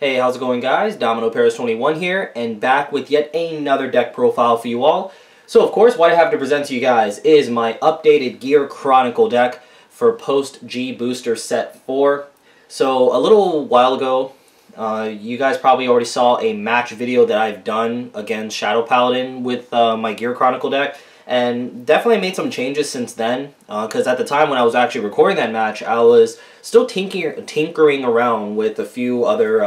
Hey, how's it going, guys? Domino Paris 21 here, and back with yet another deck profile for you all. So, of course, what I have to present to you guys is my updated Gear Chronicle deck for post-G Booster Set 4. So, a little while ago, you guys probably already saw a match video that I've done against Shadow Paladin with my Gear Chronicle deck. And definitely made some changes since then, because at the time when I was actually recording that match, I was still tinkering around with a few other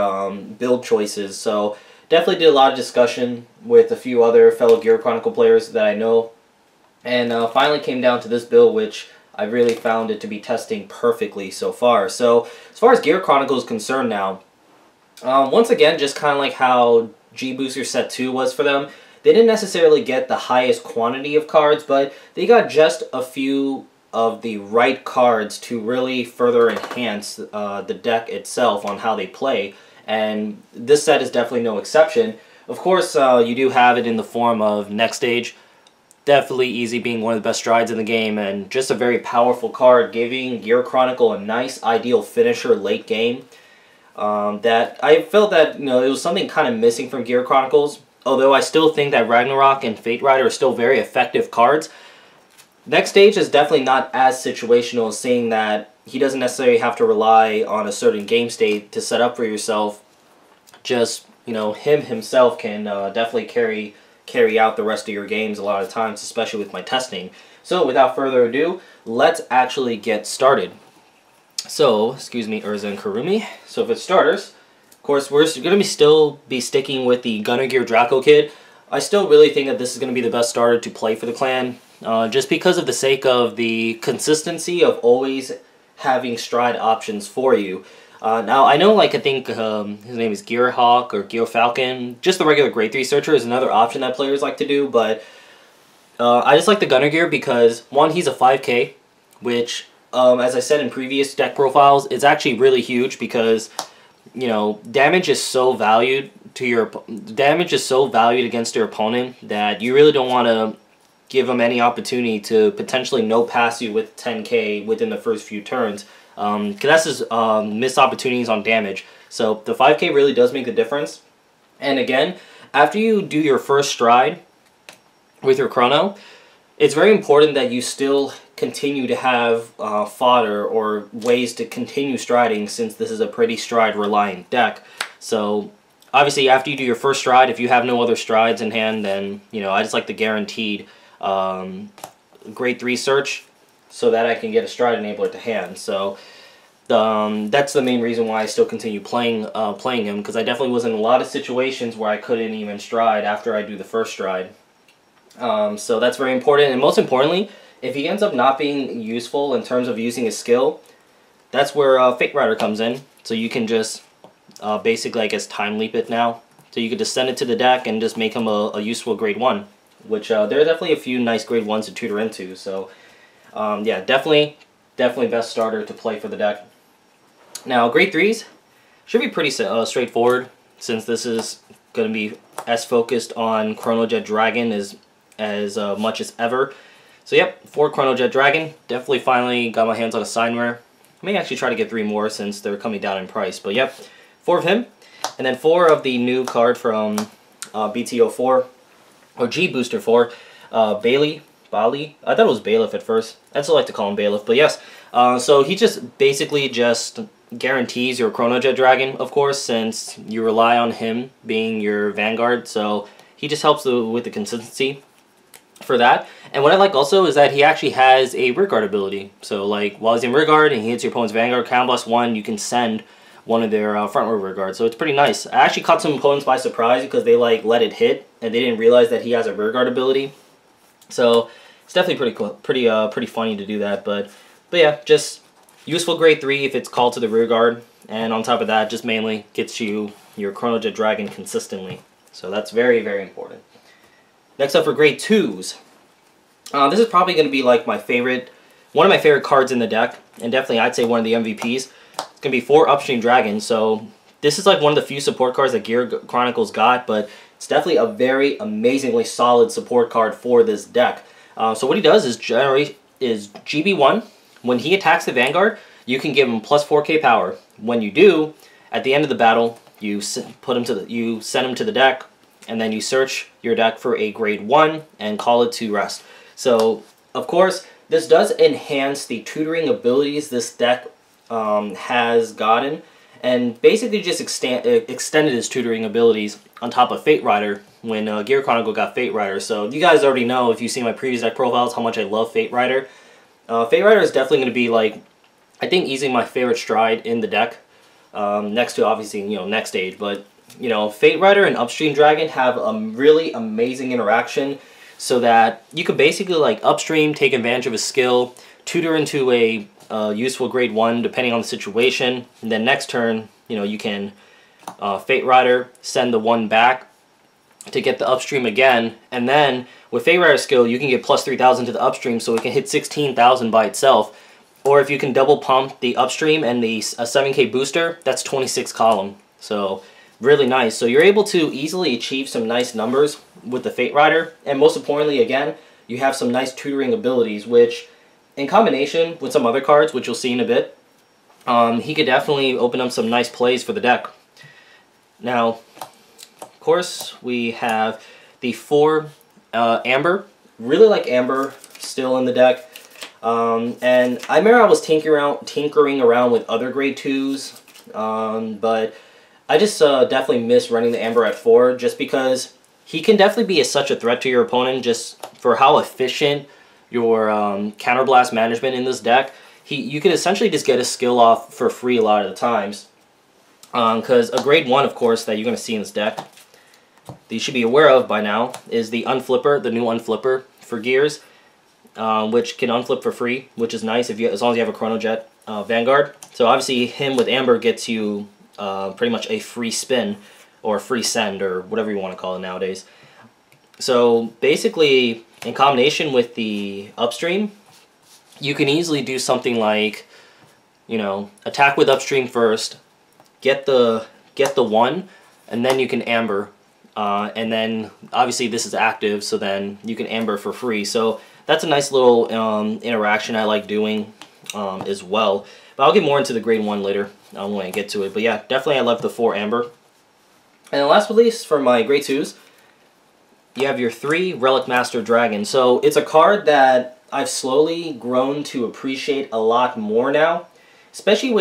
build choices. So definitely did a lot of discussion with a few other fellow Gear Chronicle players that I know. And finally came down to this build, which I really found it to be testing perfectly so far. So as far as Gear Chronicle is concerned now, once again, just kind of like how G Booster Set 2 was for them, they didn't necessarily get the highest quantity of cards, but they got just a few of the right cards to really further enhance the deck itself on how they play. And this set is definitely no exception. Of course, you do have it in the form of Nextage. Definitely easy, being one of the best strides in the game, and just a very powerful card, giving Gear Chronicle a nice, ideal finisher late game. That I felt that it was something kind of missing from Gear Chronicles. Although I still think that Ragnarok and Fate Rider are still very effective cards, Nextage is definitely not as situational, seeing that he doesn't necessarily have to rely on a certain game state to set up for yourself. Just, him himself can definitely carry out the rest of your games a lot of times, especially with my testing. So without further ado, let's actually get started. So, excuse me, Urza and Karumi. So for starters, of course, we're going to still be sticking with the Gunner Gear Draco Kid. I still really think that this is going to be the best starter to play for the clan, just because of the sake of the consistency of always having stride options for you. Now, I know, I think his name is Gearhawk or Gear Falcon. Just the regular Grade 3 Searcher is another option that players like to do, but I just like the Gunner Gear because, one, he's a 5K, which, as I said in previous deck profiles, is actually really huge because damage is so valued against your opponent that you really don't want to give them any opportunity to potentially no-pass you with 10k within the first few turns, because that's just missed opportunities on damage. So the 5k really does make the difference. And again, after you do your first stride with your chrono, it's very important that you still continue to have fodder or ways to continue striding, since this is a pretty stride-reliant deck. So obviously after you do your first stride, if you have no other strides in hand, then I just like the guaranteed Grade 3 search so that I can get a stride enabler to hand. So that's the main reason why I still continue playing him, because I definitely was in a lot of situations where I couldn't even stride after I do the first stride. So that's very important, and most importantly, if he ends up not being useful in terms of using his skill, that's where Fate Rider comes in. So you can just basically, I guess, time leap it now. So you could just send it to the deck and just make him a useful Grade 1, which there are definitely a few nice Grade 1s to tutor into. So yeah, definitely best starter to play for the deck. Now, Grade 3s should be pretty straightforward, since this is going to be as focused on Chronodragon as much as ever. So yep, 4 Chronodragon. Definitely finally got my hands on a sign rare. I may actually try to get 3 more since they're coming down in price. But yep, 4 of him. And then 4 of the new card from BTO4, or G Booster 4, Bali. I thought it was Bailiff at first. I still like to call him Bailiff, but yes. So he just basically just guarantees your Chronodragon, of course, since you rely on him being your Vanguard. So he just helps with the consistency for that. And what I like also is that he actually has a rearguard ability. So while he's in rearguard and he hits your opponent's Vanguard, counter blast 1, you can send one of their front row rearguards. So it's pretty nice. I actually caught some opponents by surprise because they let it hit and they didn't realize that he has a rearguard ability. So it's definitely pretty cool, pretty funny to do that. But yeah, just useful Grade 3 if it's called to the rearguard, and on top of that, just mainly gets you your Chronodragon consistently. So that's very, very important. Next up for Grade 2s. This is probably going to be one of my favorite cards in the deck, and definitely I'd say one of the MVPs. It's going to be 4 Upstream Dragons. So this is one of the few support cards that Gear Chronicles got, but it's definitely a very amazingly solid support card for this deck. So what he does is GB1. When he attacks the Vanguard, you can give him plus 4k power. When you do, at the end of the battle, you send them to the deck, and then you search your deck for a grade 1 and call it to rest. So, of course, this does enhance the tutoring abilities this deck has gotten, and basically just extended its tutoring abilities on top of Fate Rider when Gear Chronicle got Fate Rider. So you guys already know, if you've seen my previous deck profiles, how much I love Fate Rider. Fate Rider is definitely going to be, like, I think easily my favorite stride in the deck, next to obviously, you know, Nextage. But, you know, Fate Rider and Upstream Dragon have a really amazing interaction, so that you could basically, like, upstream, take advantage of his skill, tutor into a useful grade 1 depending on the situation, and then next turn, you know, you can Fate Rider, send the 1 back to get the upstream again, and then with Fate Rider skill you can get plus 3,000 to the upstream, so it can hit 16,000 by itself. Or if you can double pump the upstream and the 7k booster, that's 26 column. So really nice. So you're able to easily achieve some nice numbers with the Fate Rider, and most importantly, again, you have some nice tutoring abilities, which in combination with some other cards, which you'll see in a bit, he could definitely open up some nice plays for the deck. Now, of course, we have the 4 Amber. Really like Amber still in the deck. And I remember I was tinkering around with other grade 2s, but I just definitely miss running the Amber at 4, just because he can definitely be such a threat to your opponent just for how efficient your counterblast management in this deck. You can essentially just get a skill off for free a lot of the times. Because a grade 1, of course, that you're going to see in this deck, that you should be aware of by now, is the Unflipper, the new Unflipper for Gears, which can unflip for free, which is nice as long as you have a Chronojet Vanguard. So obviously him with Amber gets you pretty much a free spin, or a free send, or whatever you want to call it nowadays. So basically, in combination with the upstream, you can easily do something like, you know, attack with upstream first, get the 1, and then you can Amber, and then obviously this is active, so then you can Amber for free. So that's a nice little interaction I like doing as well. But I'll get more into the grade 1 later when I get to it. But yeah, definitely I love the 4 Amber. And last but not least, for my grade 2s, you have your 3 Relic Master Dragon. So it's a card that I've slowly grown to appreciate a lot more now, especially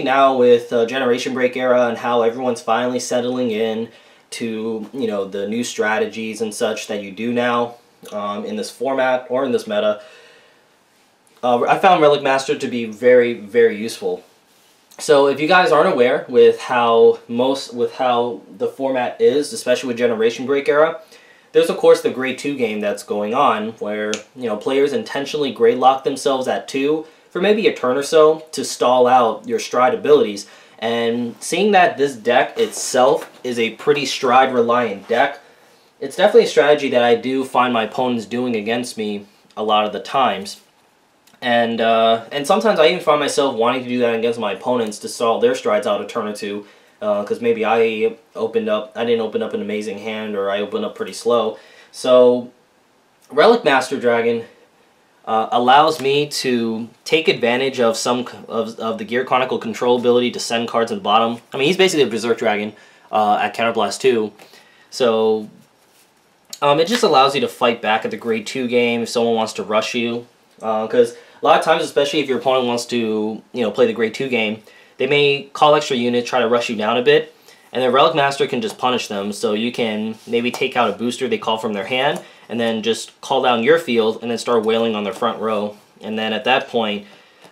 now with Generation Break era and how everyone's finally settling in to, you know, the new strategies and such that you do now in this format or in this meta. I found Relic Master to be very, very useful. So if you guys aren't aware with how the format is, especially with Generation Break era, there's of course the grade 2 game that's going on, where, you know, players intentionally grade lock themselves at 2 for maybe a turn or so to stall out your stride abilities. And seeing that this deck itself is a pretty stride reliant deck, it's definitely a strategy that I do find my opponents doing against me a lot of the times. And sometimes I even find myself wanting to do that against my opponents to stall their strides out a turn or two, because maybe I didn't open up an amazing hand, or I opened up pretty slow. So Relic Master Dragon allows me to take advantage of some of the Gear Chronicle control ability to send cards in the bottom. I mean, he's basically a Berserk Dragon at Counterblast 2. So it just allows you to fight back at the grade 2 game if someone wants to rush you. Because a lot of times, especially if your opponent wants to, you know, play the grade 2 game, they may call extra units, try to rush you down a bit, and then Relic Master can just punish them. So you can maybe take out a booster they call from their hand, and then just call down your field, and then start wailing on their front row. And then at that point,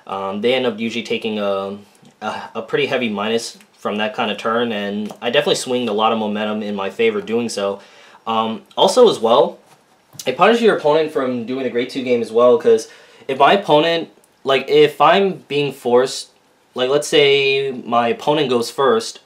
they end up usually taking a pretty heavy minus from that kind of turn, and I definitely swinged a lot of momentum in my favor doing so. Also as well, it punishes your opponent from doing the grade 2 game as well, because if my opponent, like, if I'm being forced, like, let's say my opponent goes first,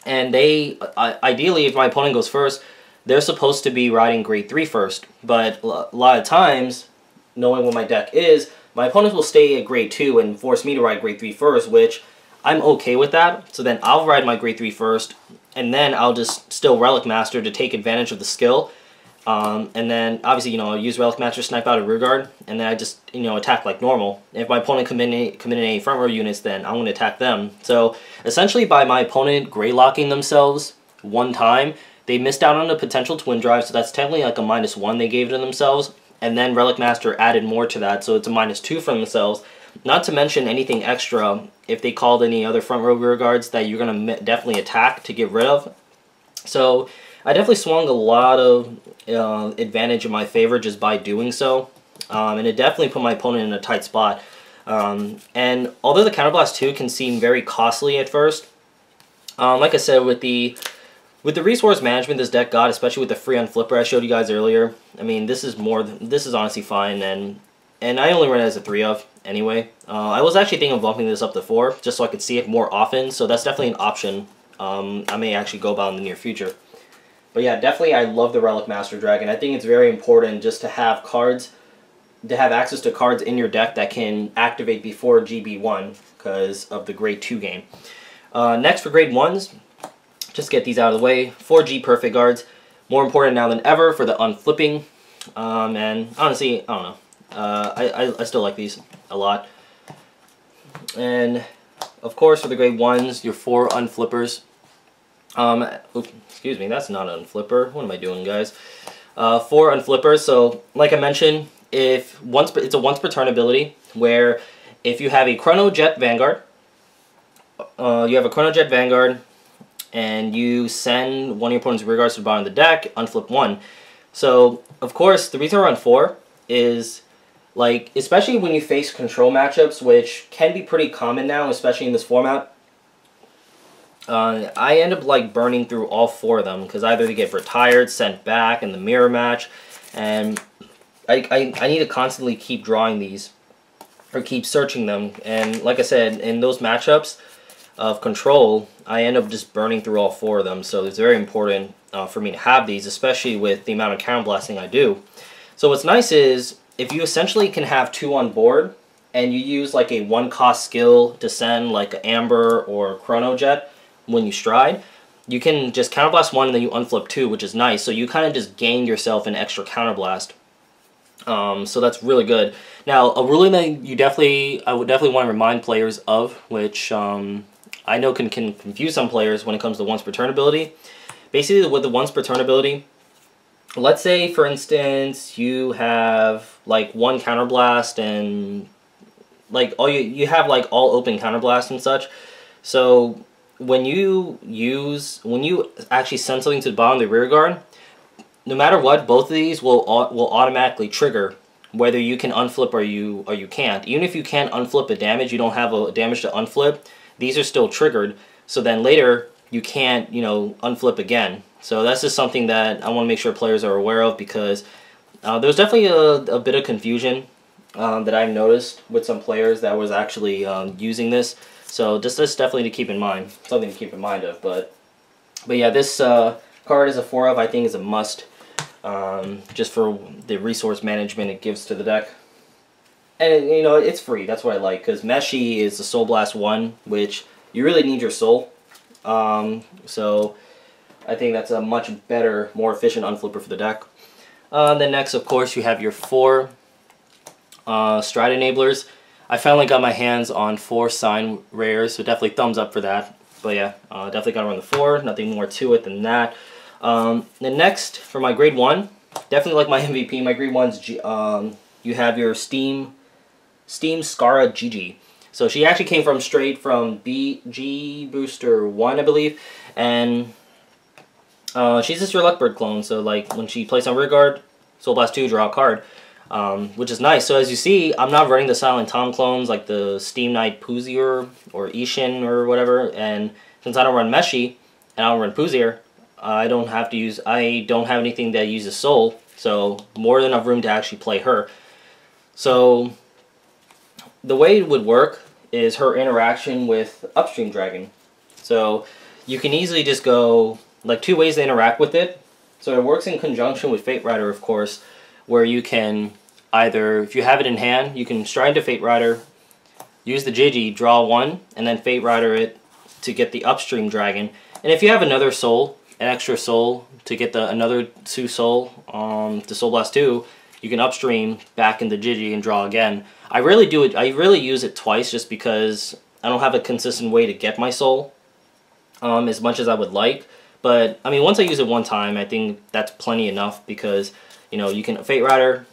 and ideally, if my opponent goes first, they're supposed to be riding grade 3 first, but a lot of times, knowing what my deck is, my opponents will stay at grade 2 and force me to ride grade 3 first, which I'm okay with that. So then I'll ride my grade 3 first, and then I'll just still Relic Master to take advantage of the skill. And then obviously, you know, I'll use Relic Master, snipe out a rear guard, and then I just, you know, attack like normal. If my opponent come in any front row units, then I'm going to attack them. So essentially, by my opponent gray locking themselves one time, they missed out on a potential twin drive, so that's technically like a -1 they gave to themselves. And then Relic Master added more to that, so it's a -2 for themselves. Not to mention anything extra if they called any other front row rear guards that you're going to definitely attack to get rid of. So I definitely swung a lot of advantage in my favor just by doing so. And it definitely put my opponent in a tight spot. And although the Counterblast 2 can seem very costly at first, like I said, with the resource management this deck got, especially with the free unflipper I showed you guys earlier, I mean, this is honestly fine, and I only run it as a 3-of anyway. I was actually thinking of bumping this up to 4, just so I could see it more often, so that's definitely an option I may actually go about in the near future. But yeah, definitely I love the Relic Master Dragon. I think it's very important just to have cards, to have access to cards in your deck that can activate before GB1 because of the Grade 2 game. Next for Grade 1s, just get these out of the way. 4G Perfect Guards, more important now than ever for the unflipping. And honestly, I don't know. I still like these a lot. And of course for the Grade 1s, your 4 unflippers. Oops, excuse me, that's not an unflipper. What am I doing, guys? 4 unflippers. So like I mentioned, it's a once per turn ability where if you have a Chronojet Vanguard, and you send one of your opponent's rear guards to the bottom of the deck, unflip 1. So of course the reason I run 4 is, like, especially when you face control matchups, which can be pretty common now, especially in this format. I end up like burning through all 4 of them because either they get retired, sent back in the mirror match, and I need to constantly keep drawing these or keep searching them. And like I said, in those matchups of control, I end up just burning through all 4 of them. So it's very important for me to have these, especially with the amount of counterblasting I do. So what's nice is if you essentially can have 2 on board and you use like a 1-cost skill to send like an Amber or Chronojet when you stride, you can just counterblast 1 and then you unflip 2, which is nice. So you kind of just gain yourself an extra counterblast. So that's really good. Now, a ruling that I would definitely want to remind players of, which I know can confuse some players when it comes to once per turn ability. Basically, with the once per turn ability, let's say for instance you have like 1 counterblast and like you have like all open counterblast and such. So when you actually send something to the bottom of the rear guard, no matter what, both of these will automatically trigger, whether you can unflip or you can't. Even if you can't unflip a damage, you don't have a damage to unflip, these are still triggered. So then later you can't, you know, unflip again. So that's just something that I want to make sure players are aware of, because there's definitely a bit of confusion that I've noticed with some players that was actually using this. So just definitely to keep in mind, something to keep in mind of. But yeah, this card is a 4-of. I think is a must, just for the resource management it gives to the deck. And you know, it's free. That's what I like, because Meshi is the Soul Blast 1, which you really need your soul. So I think that's a much better, more efficient unflipper for the deck. Then next, of course, you have your 4 Stride Enablers. I finally got my hands on 4 sign rares, so definitely thumbs up for that. But yeah, definitely gotta run the 4, nothing more to it than that. Then next, for my Grade 1, definitely like my MVP, my Grade 1's, you have your Steam Skara GG. So she actually came straight from BG Booster 1, I believe, and she's just your Luckbird clone, so like when she plays on rear guard, Soul Blast 2, draw a card. Which is nice. So as you see, I'm not running the Silent Tom clones like the Steam Knight Poozier or Ishin or whatever, and since I don't run Meshi and I don't run Poozier, I don't have anything that uses Soul, so more than enough room to actually play her. So the way it would work is her interaction with Upstream Dragon. So you can easily just go like 2 ways to interact with it. So it works in conjunction with Fate Rider, of course, where you can either, if you have it in hand, you can stride into Fate Rider, use the Gigi, draw 1, and then Fate Rider it to get the Upstream Dragon. And if you have another soul an extra soul to get another 2 soul, the Soul Blast 2, you can upstream back into Gigi and draw again. I really do it. I really use it twice just because I don't have a consistent way to get my soul as much as I would like. But I mean, once I use it one time, I think that's plenty enough because you can Fate Rider,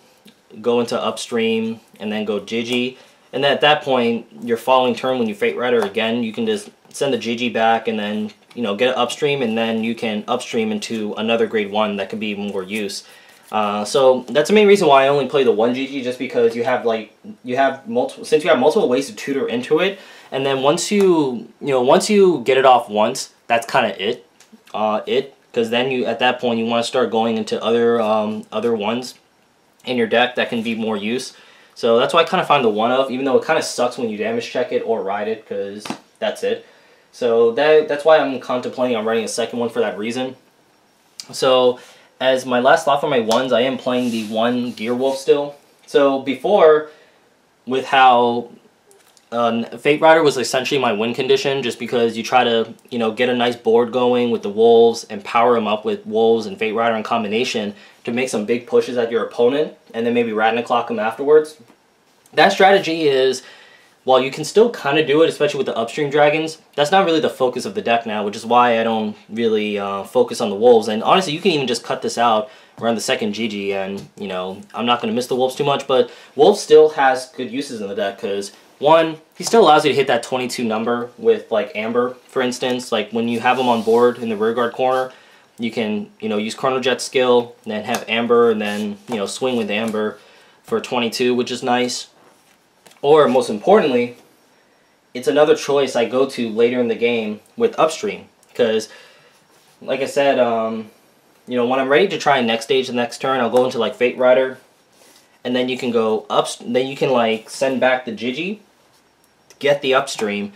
go into upstream, and then go Gigi. And then at that point, your following turn when you Fate Rider again, you can just send the Gigi back and then get it upstream, and then you can upstream into another grade 1 that could be more use. So that's the main reason why I only play the 1 GG, just because you have multiple ways to tutor into it, and then once you get it off once, that's kind of it. Because then at that point you want to start going into other ones in your deck that can be more use. So that's why I kind of find the 1 of, even though it kind of sucks when you damage check it or ride it, because that's it. So that's why I'm contemplating on writing a second one for that reason. So as my last slot for my 1s, I am playing the 1 Gearwolf still. So before, with how Fate Rider was essentially my win condition, just because you try to get a nice board going with the wolves and power them up with wolves and Fate Rider in combination to make some big pushes at your opponent, and then maybe Rattling-Clock them afterwards. That strategy is, while you can still kind of do it, especially with the upstream dragons, that's not really the focus of the deck now, which is why I don't really focus on the wolves. And honestly, you can even just cut this out around the second GG, and I'm not going to miss the wolves too much. But wolves still has good uses in the deck because, one, he still allows you to hit that 22 number with like Amber, for instance. Like when you have him on board in the rear guard corner, you can use Chronojet skill, and then have Amber, and then swing with Amber for 22, which is nice. Or, most importantly, it's another choice I go to later in the game with upstream. Because, like I said, when I'm ready to try next stage the next turn, I'll go into like Fate Rider, and then you can go then you can like send back the Gigi, get the upstream,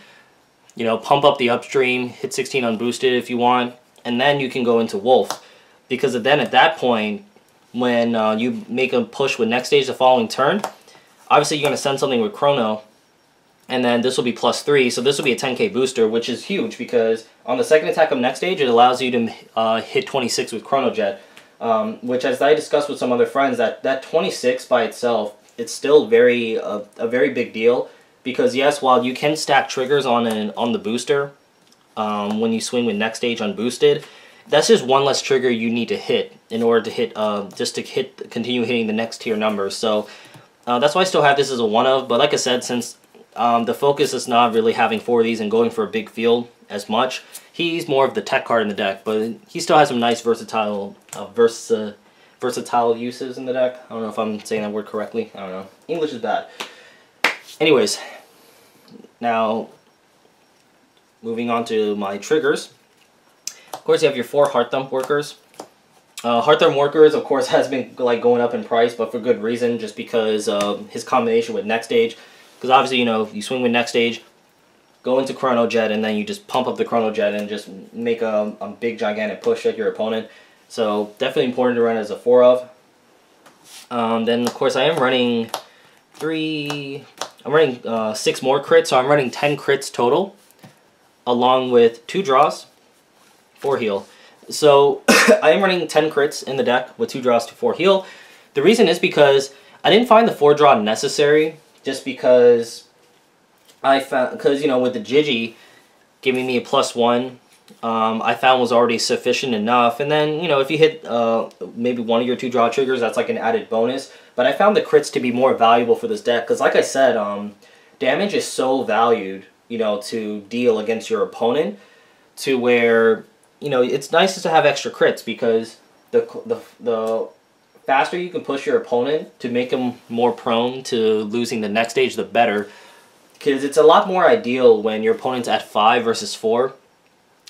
pump up the upstream, hit 16 unboosted if you want, and then you can go into Wolf. Because then at that point, when you make a push with next stage the following turn, obviously, you're going to send something with Chrono, and then this will be +3, so this will be a 10k booster, which is huge, because on the second attack of next stage, it allows you to hit 26 with Chronojet, which, as I discussed with some other friends, that 26 by itself, it's still a very big deal, because yes, while you can stack triggers on the booster, when you swing with next stage unboosted, that's just one less trigger you need to hit in order to hit, continue hitting the next tier numbers. So that's why I still have this as a 1 of, but like I said, since the focus is not really having 4 of these and going for a big field as much, he's more of the tech card in the deck, but he still has some nice versatile uses in the deck. I don't know if I'm saying that word correctly. I don't know. English is bad. Anyways, now moving on to my triggers. Of course, you have your 4 Heart Thump workers. Heart Thump workers, of course, has been like going up in price, but for good reason, just because of his combination with next stage. Because obviously, you swing with next stage, go into Chronojet, and then you just pump up the Chronojet and just make a big gigantic push at your opponent. So definitely important to run as a 4 of. Then of course I am running 6 more crits, so I'm running 10 crits total, along with 2 draws, 4 heal. So I am running 10 crits in the deck with 2 draws to 4 heal. The reason is because I didn't find the 4 draw necessary, just because with the Gigi giving me a +1, I found was already sufficient enough. And then if you hit maybe 1 of your 2 draw triggers, that's like an added bonus. But I found the crits to be more valuable for this deck because, like I said, damage is so valued to deal against your opponent, to where it's nice to have extra crits, because the faster you can push your opponent to make them more prone to losing the next stage, the better. Because it's a lot more ideal when your opponent's at 5 versus 4.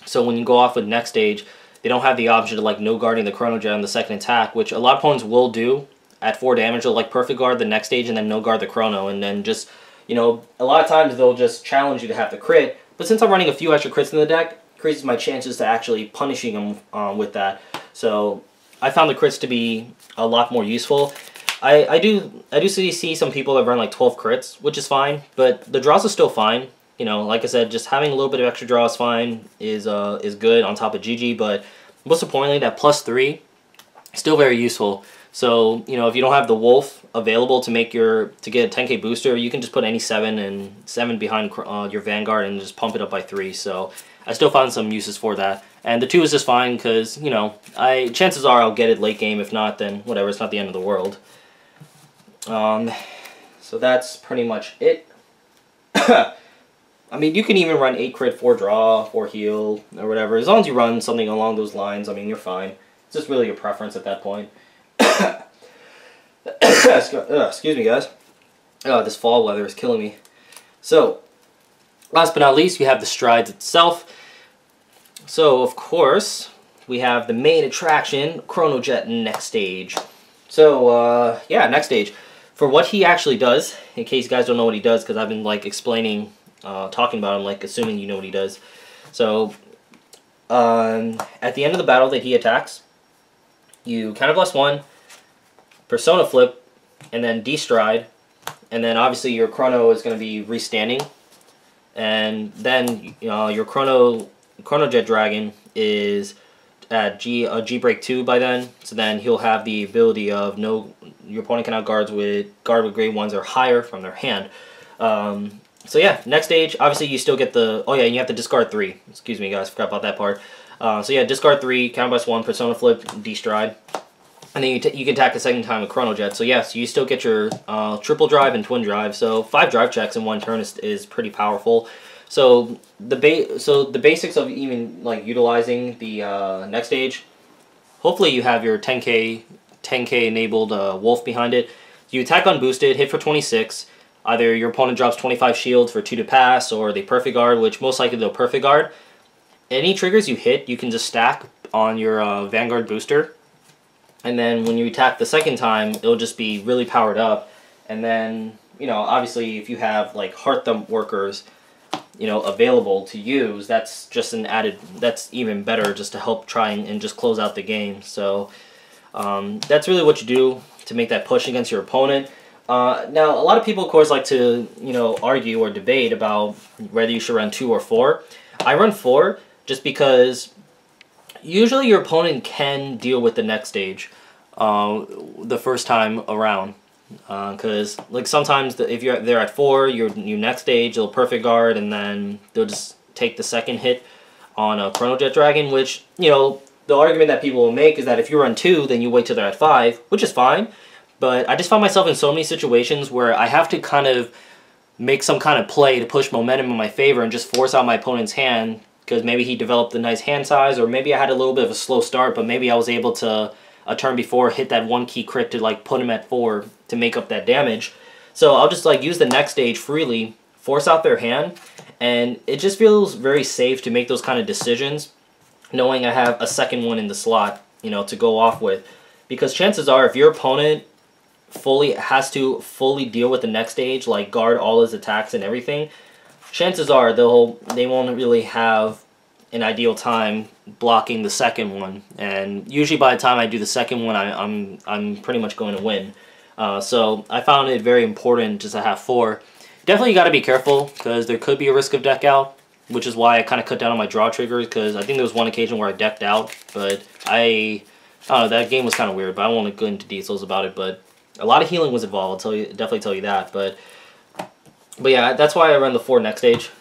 So when you go off with next stage, they don't have the option to like no guarding the Chronojet on the second attack, which a lot of opponents will do at 4 damage. They'll like perfect guard the next stage and then no guard the Chrono, and then just a lot of times they'll just challenge you to have the crit. But since I'm running a few extra crits in the deck, increases my chances to actually punishing them with that. So I found the crits to be a lot more useful. I do see some people that run like 12 crits, which is fine, but the draws are still fine. Like I said, just having a little bit of extra draw is fine, is good on top of GG, but most importantly, that +3 still very useful. So, you know, if you don't have the Wolf available to make to get a 10k booster, you can just put any 7 and 7 behind your Vanguard and just pump it up by 3. So I still found some uses for that. And the 2 is just fine because, you know, chances are I'll get it late game. If not, then whatever, it's not the end of the world. So that's pretty much it. I mean, you can even run 8 crit, 4 draw, 4 heal, or whatever. As long as you run something along those lines, I mean, you're fine. It's just really your preference at that point. Excuse me, guys. This fall weather is killing me. So, last but not least, you have the strides itself. So, of course, we have the main attraction, Chronojet Nextage. So, yeah, Nextage. For what he actually does, in case you guys don't know what he does, because I've been, like, explaining, talking about him, like, assuming you know what he does. So, at the end of the battle that he attacks, you counter bless 1, Persona Flip, and then D-Stride, and then obviously your Chrono is going to be restanding, and then your Chronojet Dragon is at G break 2 by then, so then he'll have the ability of your opponent cannot guard with grade 1s or higher from their hand. So yeah, next stage, obviously you still get the, oh yeah, and you have to discard 3. Excuse me guys, forgot about that part. So yeah, discard 3, counter bless 1, Persona Flip, D-Stride. And then you can attack a second time with Chronojet. So yes, you still get your triple drive and twin drive. So 5 drive checks in one turn is pretty powerful. So the basics of even like utilizing the next stage. Hopefully you have your 10k enabled Wolf behind it. You attack unboosted, hit for 26. Either your opponent drops 25 shields for 2 to pass, or they perfect guard, which most likely they'll perfect guard. Any triggers you hit, you can just stack on your Vanguard booster. And then when you attack the second time, it'll just be really powered up. And then, you know, obviously if you have like Heart Thump workers, you know, available to use, that's just an added, that's even better just to help try and just close out the game. So that's really what you do to make that push against your opponent. Now, a lot of people, of course, like to, you know, argue or debate about whether you should run 2 or 4. I run 4 just because usually your opponent can deal with the next stage the first time around. Because like sometimes if they're at 4, your next stage, they'll perfect guard, and then they'll just take the second hit on a Chronojet Dragon, which, you know, the argument that people will make is that if you run 2, then you wait till they're at 5, which is fine. But I just found myself in so many situations where I have to kind of make some kind of play to push momentum in my favor and just force out my opponent's hand, because maybe he developed a nice hand size, or maybe I had a little bit of a slow start, but maybe I was able to, a turn before, hit that 1 key crit to like put him at 4 to make up that damage. So I'll just like use the next stage freely, force out their hand, and it just feels very safe to make those kind of decisions, knowing I have a second one in the slot, you know, to go off with. Because chances are, if your opponent has to fully deal with the next stage, like guard all his attacks and everything, chances are they won't really have an ideal time blocking the second one. And usually by the time I do the second one, I'm pretty much going to win. So I found it very important just to have 4. Definitely you got to be careful, because there could be a risk of deck out, which is why I kind of cut down on my draw triggers, because I think there was one occasion where I decked out, but I don't know, that game was kind of weird, but I won't go into details about it. But a lot of healing was involved, definitely tell you that. But yeah, that's why I run the 4 next stage.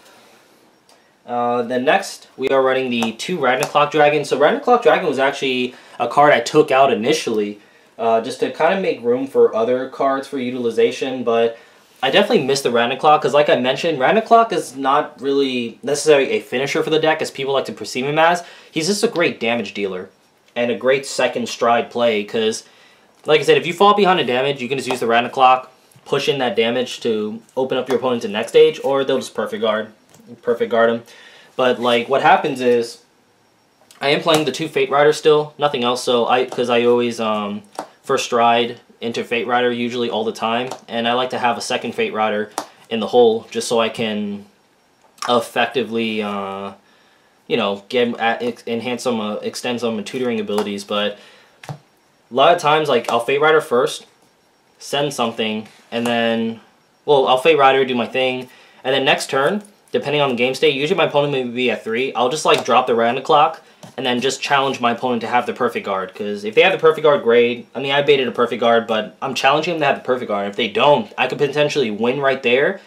Then next, we are running the 2 Ragnarok Dragon. So Ragnarok Dragon was actually a card I took out initially, just to kind of make room for other cards for utilization, but I definitely missed the Ragnarok, because like I mentioned, Ragnarok is not really necessarily a finisher for the deck as people like to perceive him as. He's just a great damage dealer, and a great second stride play, because like I said, if you fall behind in damage, you can just use the Ragnarok, push in that damage to open up your opponent to the next stage, or they'll just perfect guard him. But like what happens is, I am playing the 2 Fate Rider still, nothing else. So because I always first stride into Fate Rider usually all the time, and I like to have a second Fate Rider in the hole just so I can effectively you know, extend some tutoring abilities. But a lot of times, like, I'll Fate Rider first, send something, and then, well, I'll Fate Rider, do my thing, and then next turn, depending on the game state, usually my opponent may be at 3, I'll just, like, drop the Ragnarok, and then just challenge my opponent to have the perfect guard. Because if they have the perfect guard, great. I mean, I baited a perfect guard, but I'm challenging them to have the perfect guard. If they don't, I could potentially win right there,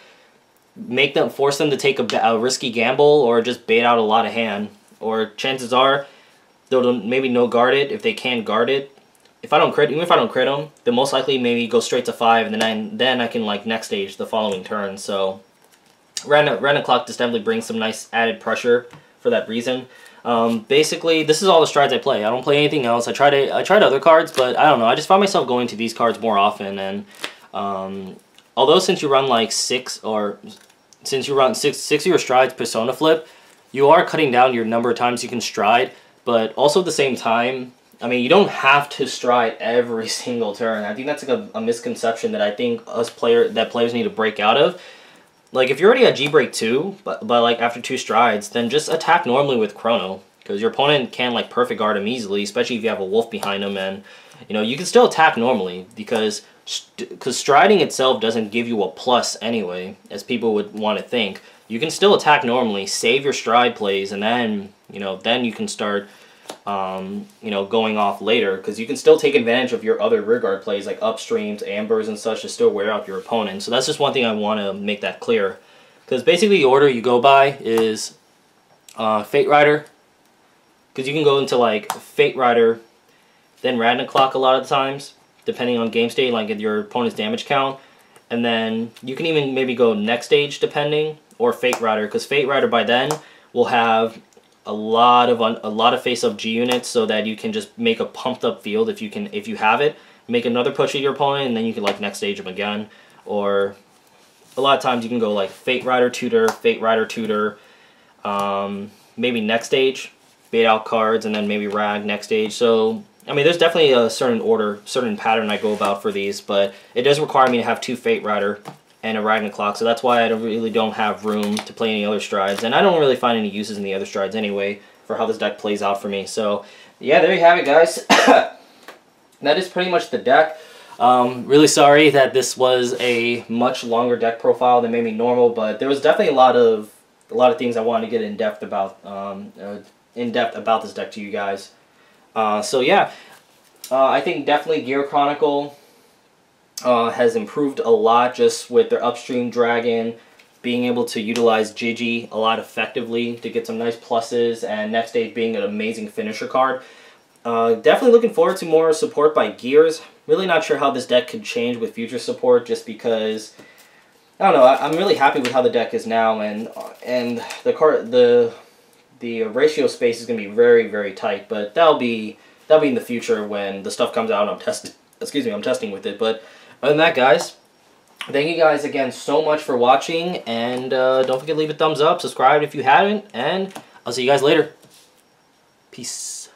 force them to take a risky gamble, or just bait out a lot of hand. Or chances are, they'll maybe no guard it if they can guard it. If I don't crit, even if I don't crit them, they'll most likely maybe go straight to 5, and then I can like next stage the following turn. So random clock just definitely brings some nice added pressure for that reason. Basically, this is all the strides I play. I don't play anything else. I tried other cards, but I don't know. I just find myself going to these cards more often. And although since you run like six of your strides Persona Flip, you are cutting down your number of times you can stride. But also at the same time, I mean, you don't have to stride every single turn. I think that's like a misconception that I think players need to break out of. Like, if you're already at G-Break 2, but like after 2 strides, then just attack normally with Chrono. Because your opponent can like perfect guard him easily, especially if you have a wolf behind him. And, you know, you can still attack normally because striding itself doesn't give you a plus anyway, as people would want to think. You can still attack normally, save your stride plays, and then, you know, then you can start, you know, going off later, because you can still take advantage of your other rear guard plays like upstreams, ambers, and such to still wear out your opponent. So that's just one thing I want to make that clear, because basically the order you go by is Fate Rider, because you can go into like Fate Rider, then Random Clock a lot of the times, depending on game state, like your opponent's damage count, and then you can even maybe go next stage depending, or Fate Rider, because Fate Rider by then will have a lot of face-up G units, so that you can just make a pumped-up field if you have it. Make another push with your opponent, and then you can like next stage them again. Or a lot of times you can go like Fate Rider Tutor, maybe next stage, bait out cards, and then maybe rag next stage. So I mean, there's definitely a certain pattern I go about for these, but it does require me to have 2 Fate Rider and a Ragnar Clock, so that's why I really don't have room to play any other strides, and I don't really find any uses in the other strides anyway for how this deck plays out for me. So yeah, there you have it, guys. That is pretty much the deck. Really sorry that this was a much longer deck profile than maybe normal, but there was definitely a lot of things I wanted to get in depth about this deck to you guys. So yeah, I think definitely Gear Chronicle has improved a lot just with their upstream dragon, being able to utilize Gigi a lot effectively to get some nice pluses, and next stage being an amazing finisher card. Definitely looking forward to more support by Gears. Really not sure how this deck could change with future support, just because, I don't know, I'm really happy with how the deck is now, and the ratio space is going to be very, very tight, but that'll be in the future when the stuff comes out and I'm testing with it. But other than that, guys, thank you guys again so much for watching, and don't forget to leave a thumbs up, subscribe if you haven't, and I'll see you guys later. Peace.